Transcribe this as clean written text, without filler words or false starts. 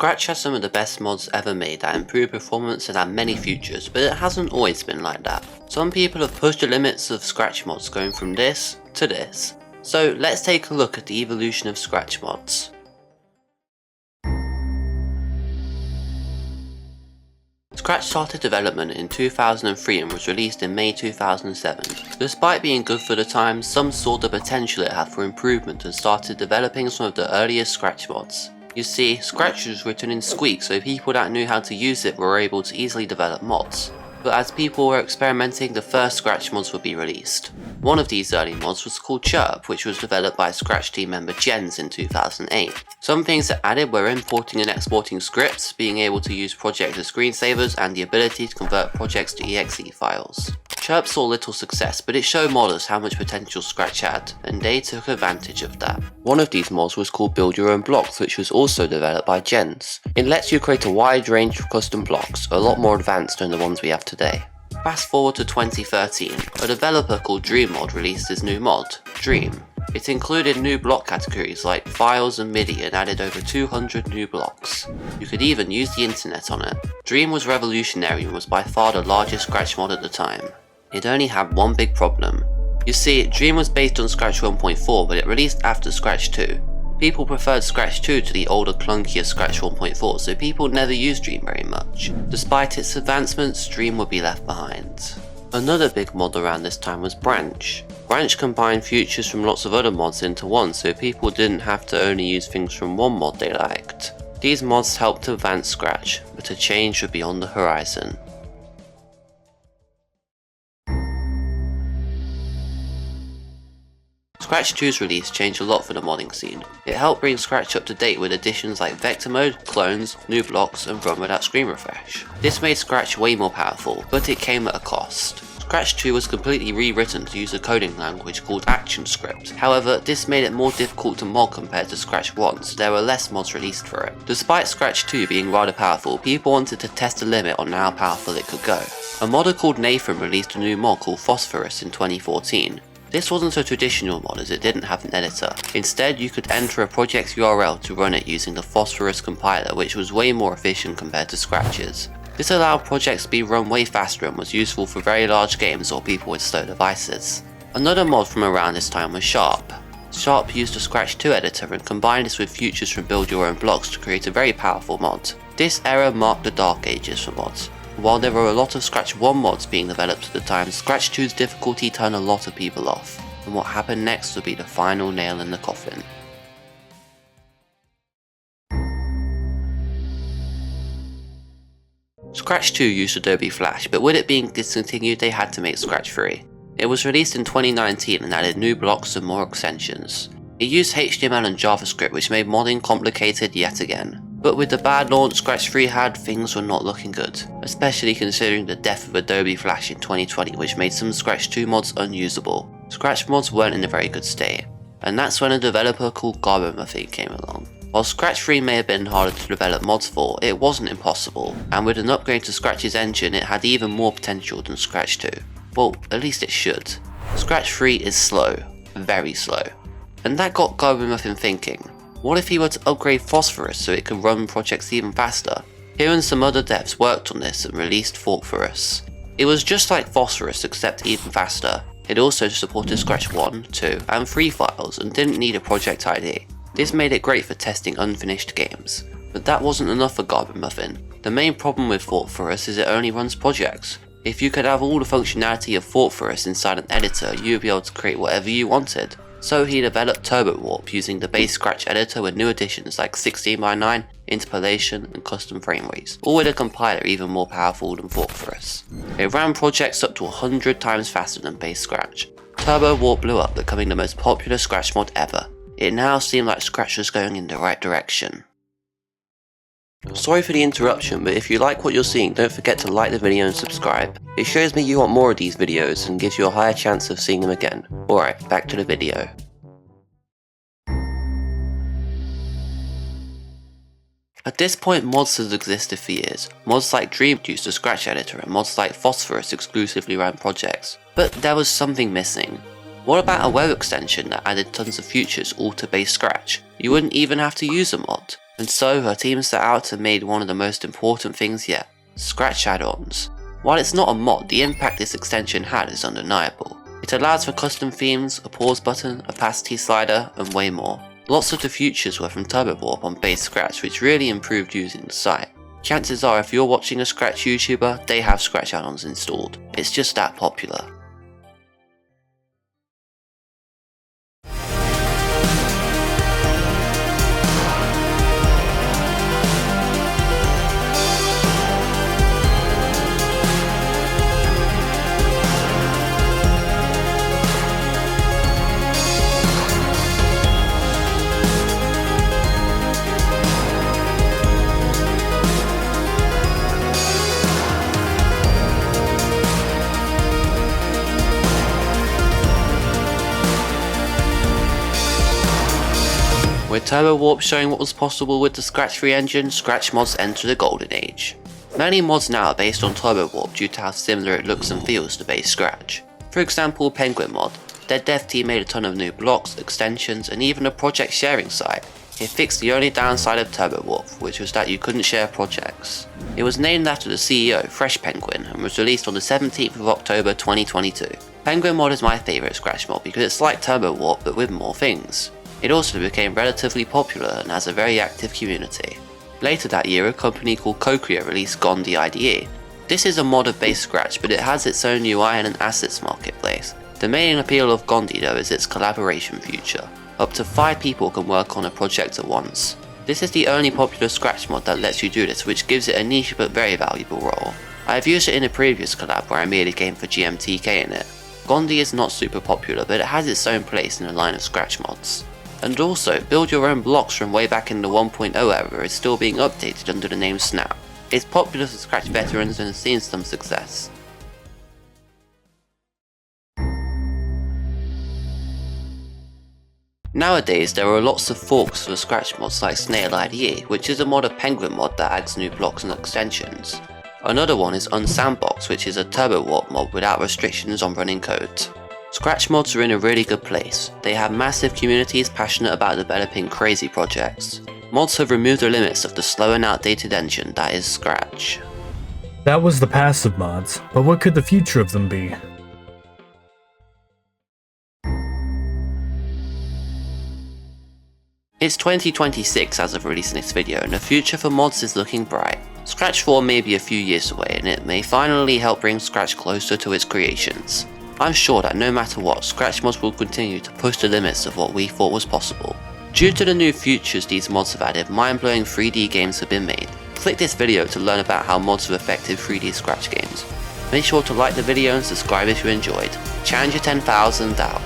Scratch has some of the best mods ever made that improve performance and have many features, but it hasn't always been like that. Some people have pushed the limits of Scratch mods, going from this to this. So let's take a look at the evolution of Scratch mods. Scratch started development in 2003 and was released in May 2007. Despite being good for the time, some saw the potential it had for improvement and started developing some of the earliest Scratch mods. You see, Scratch was written in Squeak, so people that knew how to use it were able to easily develop mods. But as people were experimenting, the first Scratch mods would be released. One of these early mods was called Chirp, which was developed by Scratch team member Jens in 2008. Some things it added were importing and exporting scripts, being able to use projects as screensavers, and the ability to convert projects to exe files. Chirp saw little success, but it showed modders how much potential Scratch had, and they took advantage of that. One of these mods was called Build Your Own Blocks, which was also developed by Jens. It lets you create a wide range of custom blocks, a lot more advanced than the ones we have today. Fast forward to 2013, a developer called DreamMod released his new mod, Dream. It included new block categories like files and MIDI and added over 200 new blocks. You could even use the internet on it. Dream was revolutionary and was by far the largest Scratch mod at the time. It only had one big problem. You see, Dream was based on Scratch 1.4, but it released after Scratch 2. People preferred Scratch 2 to the older clunkier Scratch 1.4, so people never used Dream very much. Despite its advancements, Dream would be left behind. Another big mod around this time was Branch. Branch combined features from lots of other mods into one, so people didn't have to only use things from one mod they liked. These mods helped to advance Scratch, but a change would be on the horizon. Scratch 2's release changed a lot for the modding scene. It helped bring Scratch up to date with additions like vector mode, clones, new blocks, and run without screen refresh. This made Scratch way more powerful, but it came at a cost. Scratch 2 was completely rewritten to use a coding language called ActionScript. However, this made it more difficult to mod compared to Scratch 1, so there were less mods released for it. Despite Scratch 2 being rather powerful, people wanted to test the limit on how powerful it could go. A modder called Nathan released a new mod called Phosphorus in 2014. This wasn't a traditional mod as it didn't have an editor. Instead, you could enter a project's URL to run it using the Phosphorus compiler, which was way more efficient compared to Scratch's. This allowed projects to be run way faster and was useful for very large games or people with slow devices. Another mod from around this time was Sharp. Sharp used a Scratch 2 editor and combined this with features from Build Your Own Blocks to create a very powerful mod. This era marked the dark ages for mods. While there were a lot of Scratch 1 mods being developed at the time, Scratch 2's difficulty turned a lot of people off, and what happened next would be the final nail in the coffin. Scratch 2 used Adobe Flash, but with it being discontinued they had to make Scratch free. It was released in 2019 and added new blocks and more extensions. It used HTML and JavaScript, which made modding complicated yet again. But with the bad launch Scratch 3 had, things were not looking good, especially considering the death of Adobe Flash in 2020, which made some Scratch 2 mods unusable. Scratch mods weren't in a very good state, and that's when a developer called Garbomuffin came along. While Scratch 3 may have been harder to develop mods for, it wasn't impossible, and with an upgrade to Scratch's engine it had even more potential than Scratch 2. Well, at least it should. Scratch 3 is slow, very slow. And that got Garbomuffin thinking. What if he were to upgrade Phosphorus so it could run projects even faster? He and some other devs worked on this and released Phosphorus. It was just like Phosphorus except even faster. It also supported Scratch 1, 2, and 3 files and didn't need a project ID. This made it great for testing unfinished games. But that wasn't enough for Garbomuffin. The main problem with Phosphorus is it only runs projects. If you could have all the functionality of Phosphorus inside an editor, you would be able to create whatever you wanted. So he developed Turbo Warp using the base Scratch editor with new additions like 16:9, interpolation, and custom frame rates, all with a compiler even more powerful than Phosphorus. It ran projects up to 100 times faster than base Scratch. Turbo Warp blew up, becoming the most popular Scratch mod ever. It now seemed like Scratch was going in the right direction. Sorry for the interruption, but if you like what you're seeing, don't forget to like the video and subscribe. It shows me you want more of these videos and gives you a higher chance of seeing them again. Alright, back to the video. At this point, mods had existed for years. Mods like Dream used a Scratch editor and mods like Phosphorus exclusively ran projects. But there was something missing. What about a web extension that added tons of features all to base Scratch? You wouldn't even have to use a mod. And so her team set out to make one of the most important things yet, Scratch add-ons. While it's not a mod, the impact this extension had is undeniable. It allows for custom themes, a pause button, opacity slider, and way more. Lots of the features were from Turbo Warp on base Scratch, which really improved using the site. Chances are if you're watching a Scratch YouTuber, they have Scratch add-ons installed. It's just that popular. With Turbo Warp showing what was possible with the Scratch Free engine, Scratch mods enter the golden age. Many mods now are based on Turbo Warp due to how similar it looks and feels to base Scratch. For example, penguinmod. Their dev team made a ton of new blocks, extensions, and even a project sharing site. It fixed the only downside of Turbo Warp, which was that you couldn't share projects. It was named after the CEO, Fresh Penguin, and was released on the 17th of October 2022. penguinmod is my favourite Scratch mod because it's like Turbo Warp but with more things. It also became relatively popular and has a very active community. Later that year, a company called Cocrea released Gondi IDE. This is a mod of base Scratch, but it has its own UI and an assets marketplace. The main appeal of Gondi though is its collaboration feature. Up to 5 people can work on a project at once. This is the only popular Scratch mod that lets you do this, which gives it a niche but very valuable role. I have used it in a previous collab where I made a game for GMTK in it. Gondi is not super popular, but it has its own place in the line of Scratch mods. And also, build your own blocks from way back in the 1.0 era is still being updated under the name Snap. It's popular for Scratch veterans and has seen some success. Nowadays, there are lots of forks for Scratch mods like Snail IDE, which is a mod of penguinmod that adds new blocks and extensions. Another one is Unsandbox, which is a Turbo Warp mod without restrictions on running code. Scratch mods are in a really good place. They have massive communities passionate about developing crazy projects. Mods have removed the limits of the slow and outdated engine that is Scratch. That was the past of mods, but what could the future of them be? It's 2026 as of releasing this video, and the future for mods is looking bright. Scratch 4 may be a few years away, and it may finally help bring Scratch closer to its creations. I'm sure that no matter what, Scratch mods will continue to push the limits of what we thought was possible. Due to the new features these mods have added, mind-blowing 3D games have been made. Click this video to learn about how mods have affected 3D Scratch games. Make sure to like the video and subscribe if you enjoyed. Challenger 10,000 out.